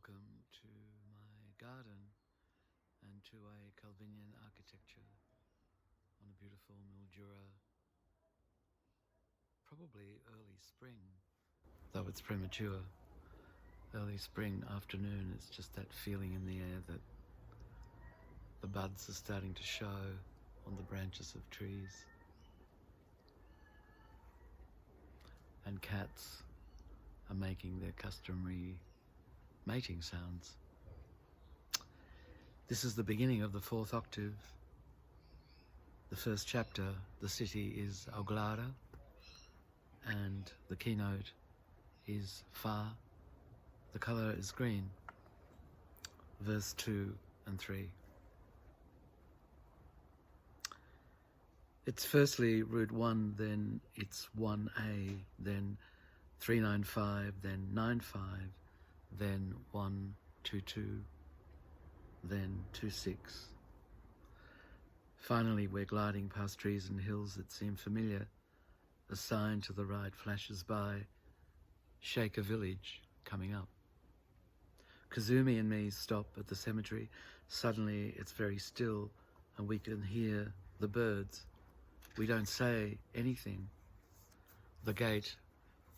Welcome to my garden and to a Calvinian architecture on a beautiful Mildura, probably early spring, though it's premature. Early spring afternoon, it's just that feeling in the air that the buds are starting to show on the branches of trees. And cats are making their customary mating sounds. This is the beginning of the fourth octave. The first chapter, the city, is aglaura, and the keynote is fa. The color is green. Verse 2 and 3. It's firstly root 1, then it's 1A, then 395, then 95, then 122, then 26. Finally, we're gliding past trees and hills that seem familiar. A sign to the right flashes by. Shaker village coming up. Kazumi and me stop at the cemetery. Suddenly it's very still and we can hear the birds. We don't say anything. The gate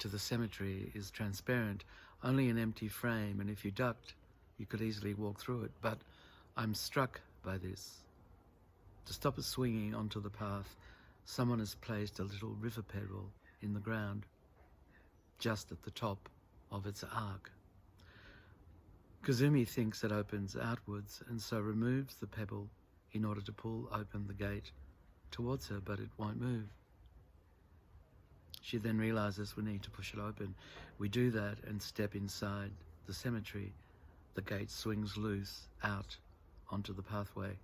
to the cemetery is transparent, only an empty frame, and if you ducked, you could easily walk through it. But I'm struck by this. To stop us swinging onto the path, someone has placed a little river pebble in the ground, just at the top of its arc. Kazumi thinks it opens outwards and so removes the pebble in order to pull open the gate towards her, but it won't move. She then realizes we need to push it open. We do that and step inside the cemetery. The gate swings loose out onto the pathway.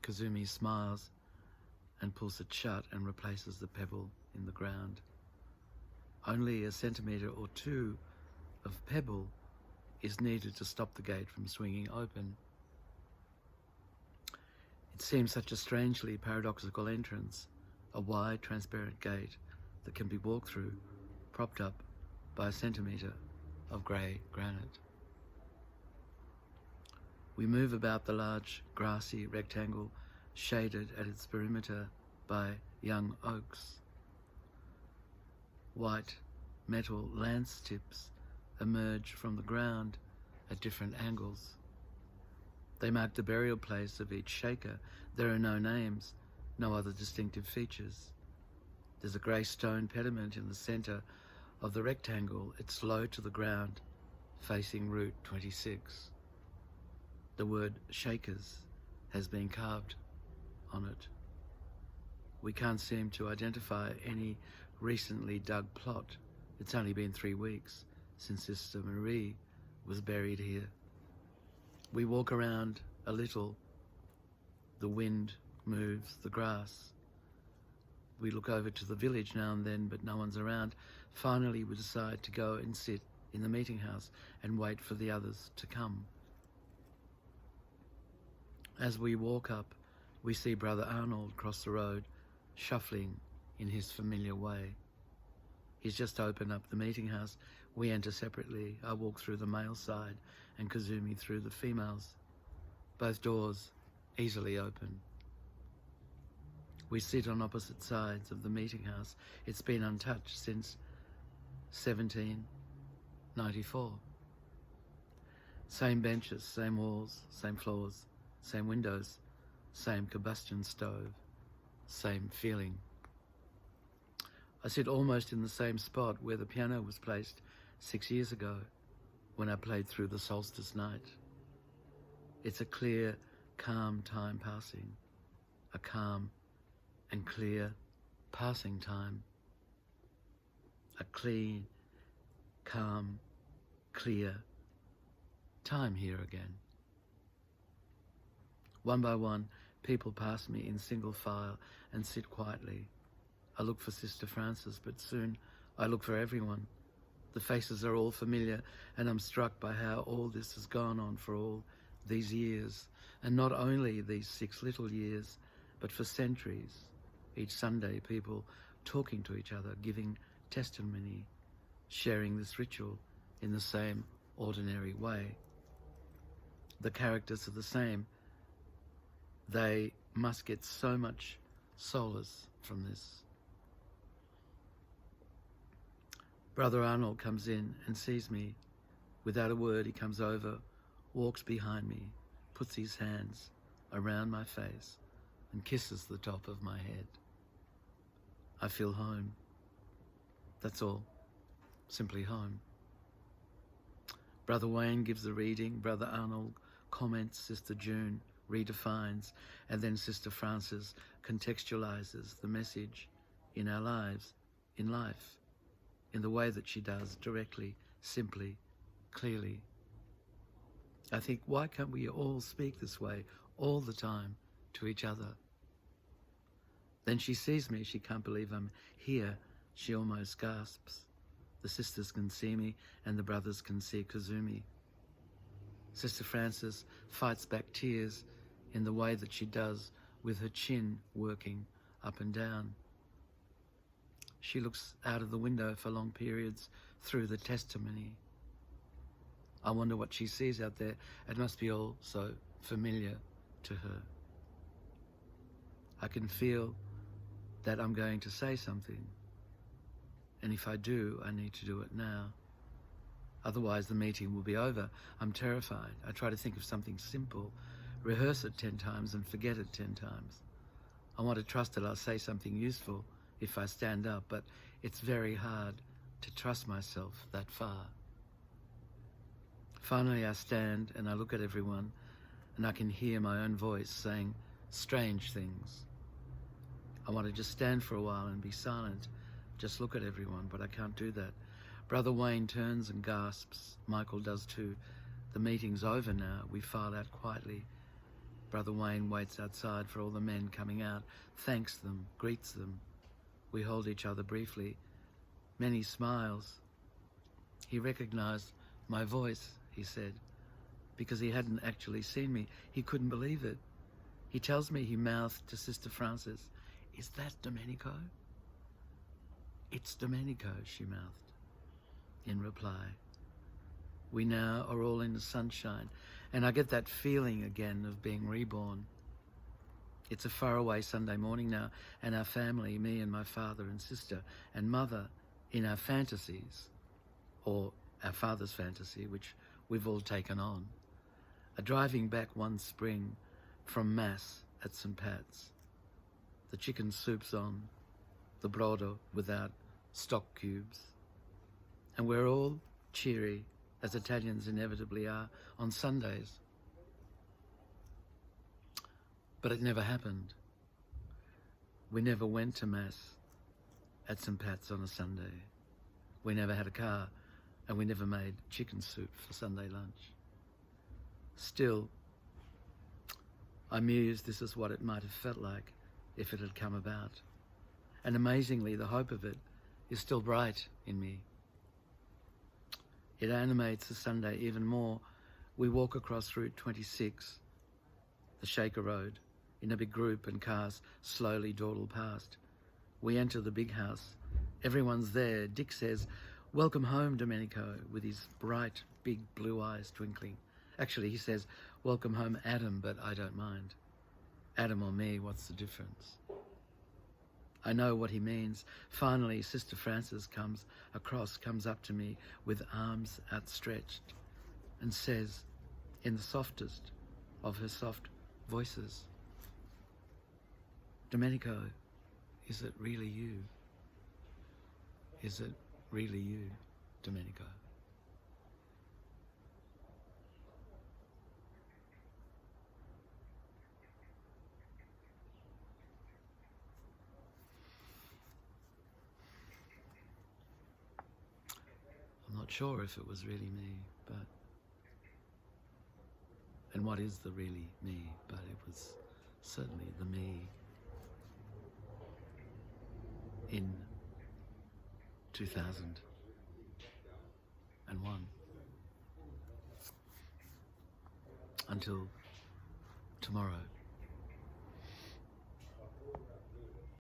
Kazumi smiles and pulls it shut and replaces the pebble in the ground. Only a centimetre or two of pebble is needed to stop the gate from swinging open. It seems such a strangely paradoxical entrance, a wide transparent gate that can be walked through, propped up by a centimetre of grey granite. We move about the large grassy rectangle shaded at its perimeter by young oaks. White metal lance tips emerge from the ground at different angles. They mark the burial place of each shaker. There are no names, no other distinctive features. There's a grey stone pediment in the centre of the rectangle. It's low to the ground, facing Route 26. The word Shakers has been carved on it. We can't seem to identify any recently dug plot. It's only been 3 weeks since Sister Marie was buried here. We walk around a little. The wind moves the grass. We look over to the village now and then, but no one's around. Finally, we decide to go and sit in the meeting house and wait for the others to come. As we walk up, we see Brother Arnold cross the road, shuffling in his familiar way. He's just opened up the meeting house. We enter separately. I walk through the male side and Kazumi through the females. Both doors easily open. We sit on opposite sides of the meeting house. It's been untouched since 1794. Same benches, same walls, same floors, same windows, same combustion stove, same feeling. I sit almost in the same spot where the piano was placed 6 years ago when I played through the solstice night. It's a clear, calm time passing, a calm and clear passing time, a clean, calm, clear time here again. One by one, people pass me in single file and sit quietly. I look for Sister Frances, but soon I look for everyone. The faces are all familiar, and I'm struck by how all this has gone on for all these years, and not only these 6 little years, but for centuries. Each Sunday, people talking to each other, giving testimony, sharing this ritual in the same ordinary way. The characters are the same. They must get so much solace from this. Brother Arnold comes in and sees me. Without a word, he comes over, walks behind me, puts his hands around my face and kisses the top of my head. I feel home. That's all. Simply home. Brother Wayne gives the reading. Brother Arnold comments. Sister June redefines. And then Sister Frances contextualizes the message in our lives, in life, in the way that she does, directly, simply, clearly. I think, why can't we all speak this way all the time to each other? Then she sees me. She can't believe I'm here. She almost gasps. The sisters can see me and the brothers can see Kazumi. Sister Frances fights back tears in the way that she does with her chin working up and down. She looks out of the window for long periods through the testimony. I wonder what she sees out there. It must be all so familiar to her. I can feel that I'm going to say something. And if I do, I need to do it now. Otherwise the meeting will be over. I'm terrified. I try to think of something simple, rehearse it 10 times and forget it 10 times. I want to trust that I'll say something useful if I stand up, but it's very hard to trust myself that far. Finally I stand and I look at everyone and I can hear my own voice saying strange things. I want to just stand for a while and be silent, just look at everyone, but I can't do that. Brother Wayne turns and gasps. Michael does too. The meeting's over now. We file out quietly. Brother Wayne waits outside for all the men coming out, thanks them, greets them. We hold each other briefly. Many smiles. He recognized my voice, he said, because he hadn't actually seen me. He couldn't believe it. He tells me he mouthed to Sister Frances, "Is that Domenico?" "It's Domenico," she mouthed in reply. We now are all in the sunshine, and I get that feeling again of being reborn. It's a faraway Sunday morning now, and our family, me and my father and sister and mother, in our fantasies, or our father's fantasy, which we've all taken on, are driving back one spring from Mass at St. Pat's. The chicken soup's on, the brodo without stock cubes. And we're all cheery, as Italians inevitably are, on Sundays. But it never happened. We never went to Mass at St. Pat's on a Sunday. We never had a car, and we never made chicken soup for Sunday lunch. Still, I mused this is what it might have felt like if it had come about. And amazingly, the hope of it is still bright in me. It animates the Sunday even more. We walk across Route 26, the Shaker Road, in a big group, and cars slowly dawdle past. We enter the big house. Everyone's there. Dick says, "Welcome home, Domenico," with his bright, big blue eyes twinkling. Actually, he says, "Welcome home, Adam," but I don't mind. Adam or me, what's the difference? I know what he means. Finally, Sister Frances comes up to me with arms outstretched and says, in the softest of her soft voices, "Domenico, is it really you? Is it really you, Domenico?" I'm not sure if it was really me, but... And what is the really me? But it was certainly the me in 2001. Until tomorrow.